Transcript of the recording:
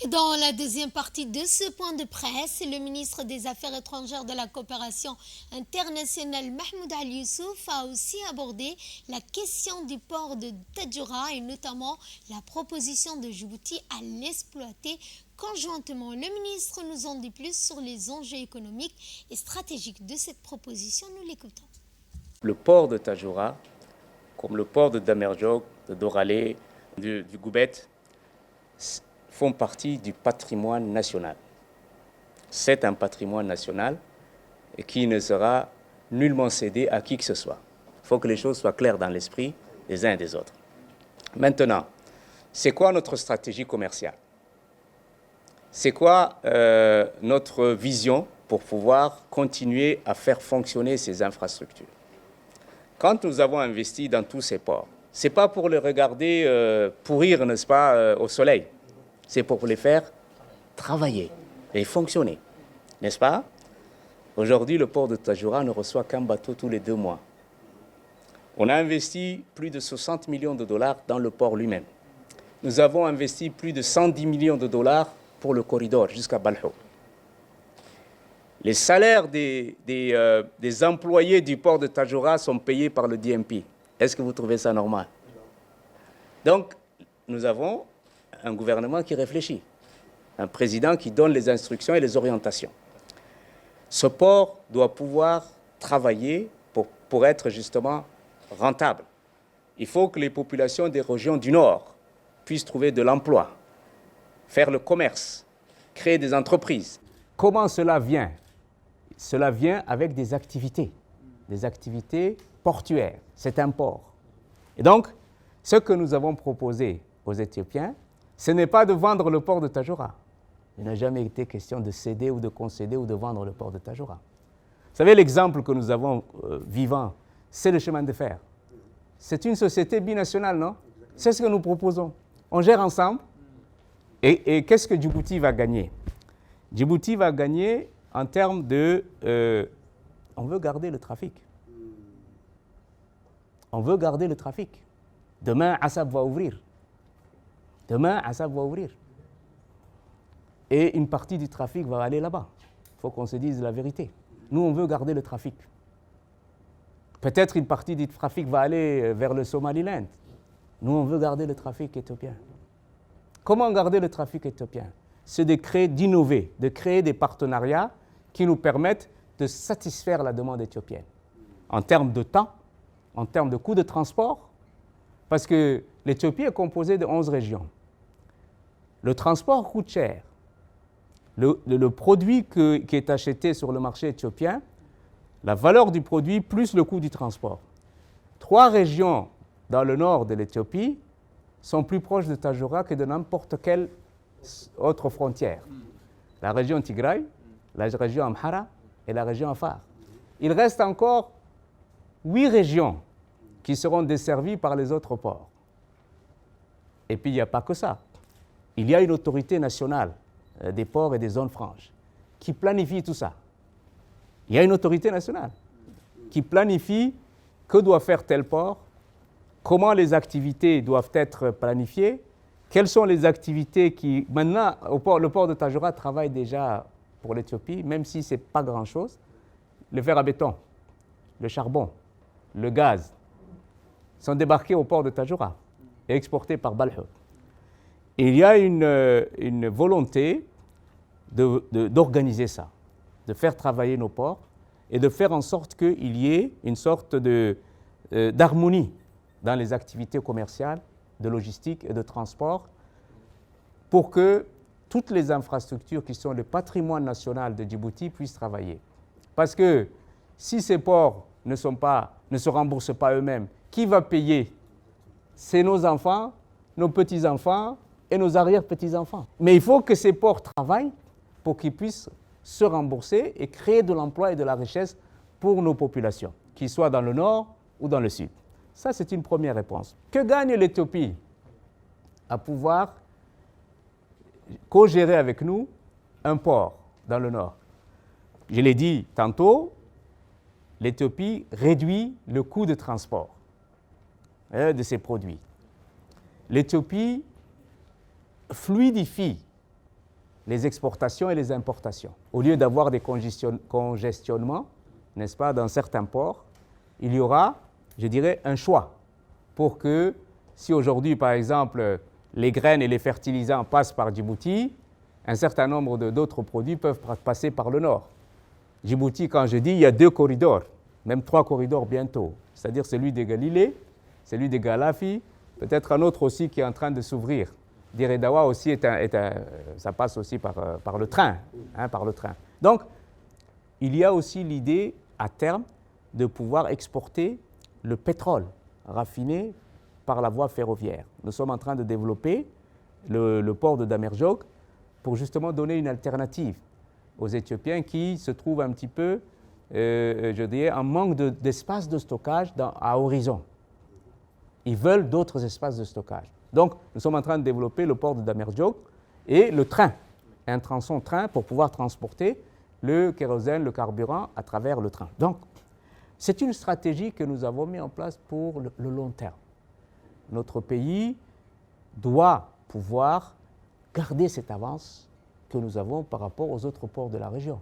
Et dans la deuxième partie de ce point de presse, le ministre des Affaires étrangères de la coopération internationale Mahmoud Ali Youssouf a aussi abordé la question du port de Tadjoura et notamment la proposition de Djibouti à l'exploiter conjointement. Le ministre nous en dit plus sur les enjeux économiques et stratégiques de cette proposition. Nous l'écoutons. Le port de Tadjoura, comme le port de Damerjog, de Doralé, du Goubet, font partie du patrimoine national. C'est un patrimoine national et qui ne sera nullement cédé à qui que ce soit. Il faut que les choses soient claires dans l'esprit des uns et des autres. Maintenant, c'est quoi notre stratégie commerciale? C'est quoi notre vision pour pouvoir continuer à faire fonctionner ces infrastructures? Quand nous avons investi dans tous ces ports, ce n'est pas pour les regarder pourrir, n'est-ce pas, au soleil. C'est pour les faire travailler et fonctionner, n'est-ce pas? Aujourd'hui, le port de Tadjoura ne reçoit qu'un bateau tous les 2 mois. On a investi plus de 60 millions de dollars dans le port lui-même. Nous avons investi plus de 110 millions de dollars pour le corridor jusqu'à Balho. Les salaires des employés du port de Tadjoura sont payés par le DMP. Est-ce que vous trouvez ça normal? Donc, nous avons un gouvernement qui réfléchit, un président qui donne les instructions et les orientations. Ce port doit pouvoir travailler pour être justement rentable. Il faut que les populations des régions du Nord puissent trouver de l'emploi, faire le commerce, créer des entreprises. Comment cela vient? Cela vient avec des activités portuaires. C'est un port. Et donc, ce que nous avons proposé aux Éthiopiens, ce n'est pas de vendre le port de Tadjoura. Il n'a jamais été question de céder ou de concéder ou de vendre le port de Tadjoura. Vous savez, l'exemple que nous avons vivant, c'est le chemin de fer. C'est une société binationale, non? C'est ce que nous proposons. On gère ensemble. Et qu'est-ce que Djibouti va gagner? Djibouti va gagner en termes de... on veut garder le trafic. On veut garder le trafic. Demain, Assab va ouvrir. Et une partie du trafic va aller là-bas. Il faut qu'on se dise la vérité. Nous, on veut garder le trafic. Peut-être une partie du trafic va aller vers le Somaliland. Nous, on veut garder le trafic éthiopien. Comment garder le trafic éthiopien? C'est d'innover, de créer des partenariats qui nous permettent de satisfaire la demande éthiopienne. En termes de temps, en termes de coûts de transport, parce que l'Éthiopie est composée de 11 régions. Le transport coûte cher. Le produit qui est acheté sur le marché éthiopien, la valeur du produit plus le coût du transport. 3 régions dans le nord de l'Éthiopie sont plus proches de Tadjoura que de n'importe quelle autre frontière. La région Tigray, la région Amhara et la région Afar. Il reste encore 8 régions qui seront desservies par les autres ports. Et puis il n'y a pas que ça. Il y a une autorité nationale des ports et des zones franches qui planifie tout ça. Il y a une autorité nationale qui planifie que doit faire tel port, comment les activités doivent être planifiées, quelles sont les activités qui... Maintenant, le port de Tadjoura travaille déjà pour l'Éthiopie, même si ce n'est pas grand-chose. Le fer à béton, le charbon, le gaz sont débarqués au port de Tadjoura et exportés par Balho. Il y a une volonté d'organiser ça, de faire travailler nos ports et de faire en sorte qu'il y ait une sorte d'harmonie dans les activités commerciales, de logistique et de transport pour que toutes les infrastructures qui sont le patrimoine national de Djibouti puissent travailler. Parce que si ces ports ne se remboursent pas eux-mêmes, qui va payer? C'est nos enfants, nos petits-enfants et nos arrière-petits-enfants. Mais il faut que ces ports travaillent pour qu'ils puissent se rembourser et créer de l'emploi et de la richesse pour nos populations, qu'ils soient dans le nord ou dans le sud. Ça, c'est une première réponse. Que gagne l'Éthiopie à pouvoir co-gérer avec nous un port dans le nord? Je l'ai dit tantôt, l'Éthiopie réduit le coût de transport de ses produits. L'Éthiopie fluidifie les exportations et les importations. Au lieu d'avoir des congestionnements, n'est-ce pas, dans certains ports, il y aura, je dirais, un choix pour que, si aujourd'hui, par exemple, les graines et les fertilisants passent par Djibouti, un certain nombre d'autres produits peuvent passer par le nord. Djibouti, quand je dis, il y a 2 corridors, même 3 corridors bientôt, c'est-à-dire celui des Galilées, celui des Galafi, peut-être un autre aussi qui est en train de s'ouvrir. Diredawa aussi, ça passe aussi par le train, par le train. Donc, il y a aussi l'idée, à terme, de pouvoir exporter le pétrole raffiné par la voie ferroviaire. Nous sommes en train de développer le port de Damerjog pour justement donner une alternative aux Éthiopiens qui se trouvent un petit peu, je dirais, en manque d'espace de stockage à horizon. Ils veulent d'autres espaces de stockage. Donc, nous sommes en train de développer le port de Damerjog et le train, un tronçon train pour pouvoir transporter le kérosène, le carburant à travers le train. Donc, c'est une stratégie que nous avons mis en place pour le long terme. Notre pays doit pouvoir garder cette avance que nous avons par rapport aux autres ports de la région.